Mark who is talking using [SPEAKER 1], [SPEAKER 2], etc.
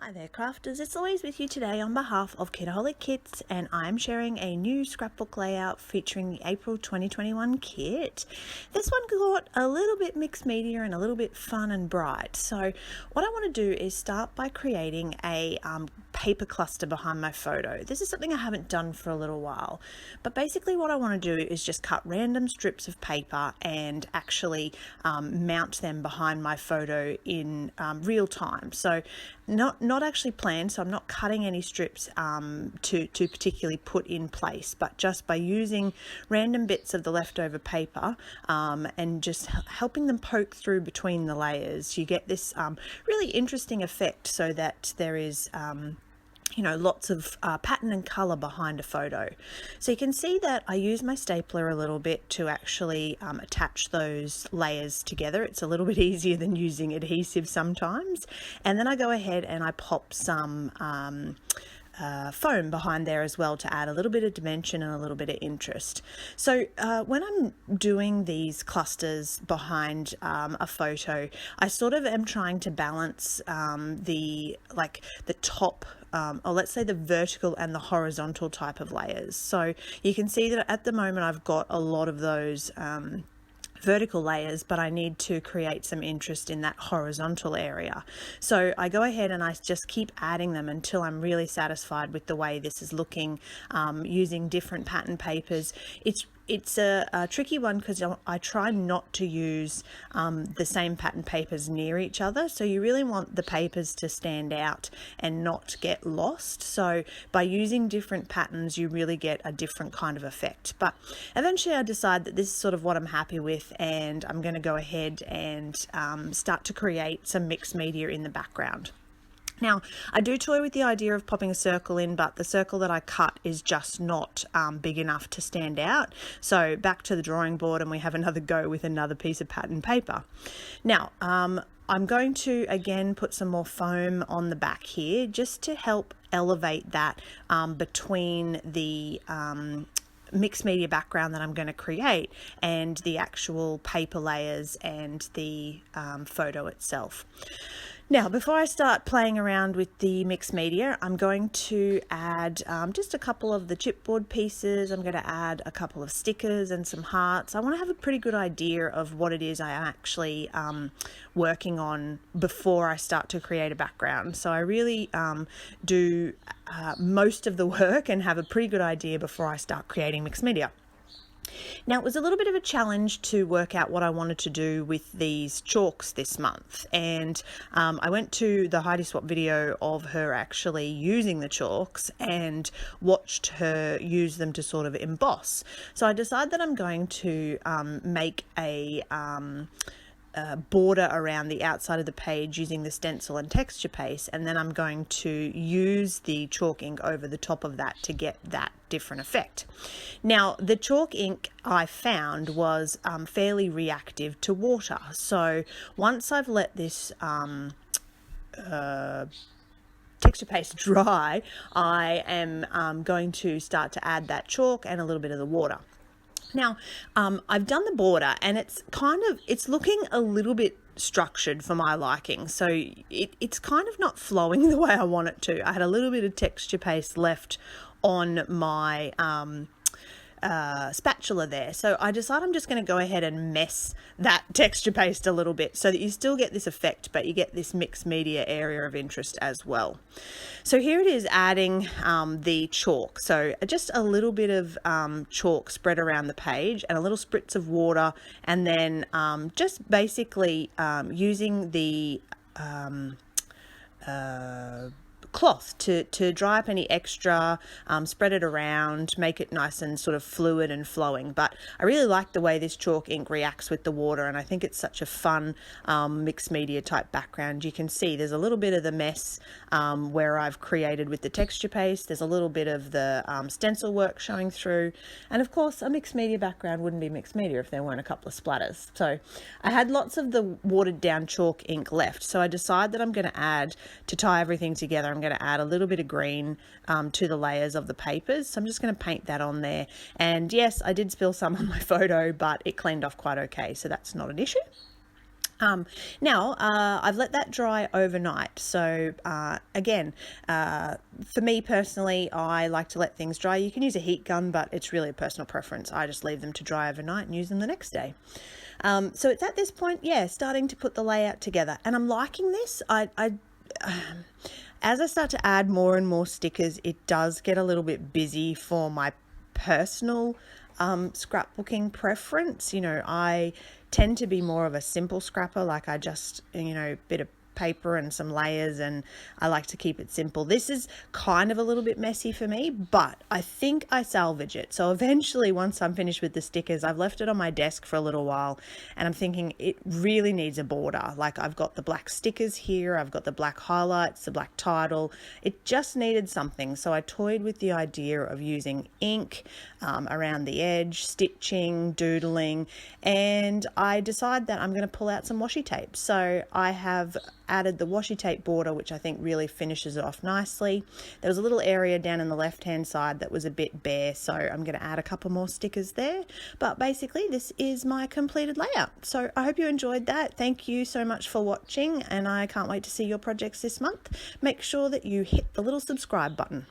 [SPEAKER 1] Hi there crafters, it's Louise with you today on behalf of Kitaholic Kits, and I'm sharing a new scrapbook layout featuring the April 2021 kit. This one got a little bit mixed media and a little bit fun and bright. So what I want to do is start by creating a paper cluster behind my photo. This is something I haven't done for a little while, but basically what I want to do is just cut random strips of paper and actually mount them behind my photo in real time. So not actually planned, so I'm not cutting any strips to particularly put in place, but just by using random bits of the leftover paper and just helping them poke through between the layers, you get this really interesting effect so that there is lots of pattern and color behind a photo. So you can see that I use my stapler a little bit to actually attach those layers together. It's a little bit easier than using adhesive sometimes. And then I go ahead and I pop some foam behind there as well to add a little bit of dimension and a little bit of interest. So when I'm doing these clusters behind a photo, I sort of am trying to balance the top or let's say the vertical and the horizontal type of layers. So you can see that at the moment I've got a lot of those vertical layers, but I need to create some interest in that horizontal area. So I go ahead and I just keep adding them until I'm really satisfied with the way this is looking, using different pattern papers. It's a tricky one because I try not to use the same pattern papers near each other. So you really want the papers to stand out and not get lost. So by using different patterns, you really get a different kind of effect. But eventually I decide that this is sort of what I'm happy with, and I'm going to go ahead and start to create some mixed media in the background. Now, I do toy with the idea of popping a circle in, but the circle that I cut is just not big enough to stand out. So back to the drawing board, and we have another go with another piece of pattern paper. Now, I'm going to again put some more foam on the back here just to help elevate that between the mixed media background that I'm going to create and the actual paper layers and the photo itself. Now, before I start playing around with the mixed media, I'm going to add just a couple of the chipboard pieces. I'm going to add a couple of stickers and some hearts. I want to have a pretty good idea of what it is I am actually working on before I start to create a background. So I really do most of the work and have a pretty good idea before I start creating mixed media. Now, it was a little bit of a challenge to work out what I wanted to do with these chalks this month, and I went to the Heidi Swap video of her actually using the chalks and watched her use them to sort of emboss. So I decided that I'm going to make a border around the outside of the page using the stencil and texture paste, and then I'm going to use the chalk ink over the top of that to get that different effect. Now, the chalk ink I found was fairly reactive to water, so once I've let this texture paste dry, I am going to start to add that chalk and a little bit of the water. Now, I've done the border, and it's looking a little bit structured for my liking. So it's kind of not flowing the way I want it to. I had a little bit of texture paste left on my spatula there. So I decided I'm just going to go ahead and mess that texture paste a little bit so that you still get this effect, but you get this mixed media area of interest as well. So here it is adding the chalk. So just a little bit of chalk spread around the page and a little spritz of water, and then just basically using the cloth to dry up any extra, spread it around, make it nice and sort of fluid and flowing. But I really like the way this chalk ink reacts with the water, and I think it's such a fun mixed media type background. You can see there's a little bit of the mess where I've created with the texture paste. There's a little bit of the stencil work showing through, and of course a mixed media background wouldn't be mixed media if there weren't a couple of splatters. So I had lots of the watered down chalk ink left, so I decided that I'm going to add, to tie everything together, I'm going to add a little bit of green to the layers of the papers. So I'm just going to paint that on there. And yes, I did spill some on my photo, but it cleaned off quite okay, so that's not an issue. I've let that dry overnight. So again, for me personally, I like to let things dry. You can use a heat gun, but it's really a personal preference. I just leave them to dry overnight and use them the next day. So it's at this point, starting to put the layout together, and I'm liking this. As I start to add more and more stickers, it does get a little bit busy for my personal scrapbooking preference. I tend to be more of a simple scrapper, like I just, bit of paper and some layers, and I like to keep it simple. This is kind of a little bit messy for me, but I think I salvage it. So eventually, once I'm finished with the stickers, I've left it on my desk for a little while, and I'm thinking it really needs a border. Like, I've got the black stickers here, I've got the black highlights, the black title. It just needed something, so I toyed with the idea of using ink around the edge, stitching, doodling, and I decided that I'm going to pull out some washi tape. So I have added the washi tape border, which I think really finishes it off nicely. There was a little area down in the left hand side that was a bit bare, so I'm going to add a couple more stickers there. But basically, this is my completed layout. So I hope you enjoyed that. Thank you so much for watching, and I can't wait to see your projects this month. Make sure that you hit the little subscribe button.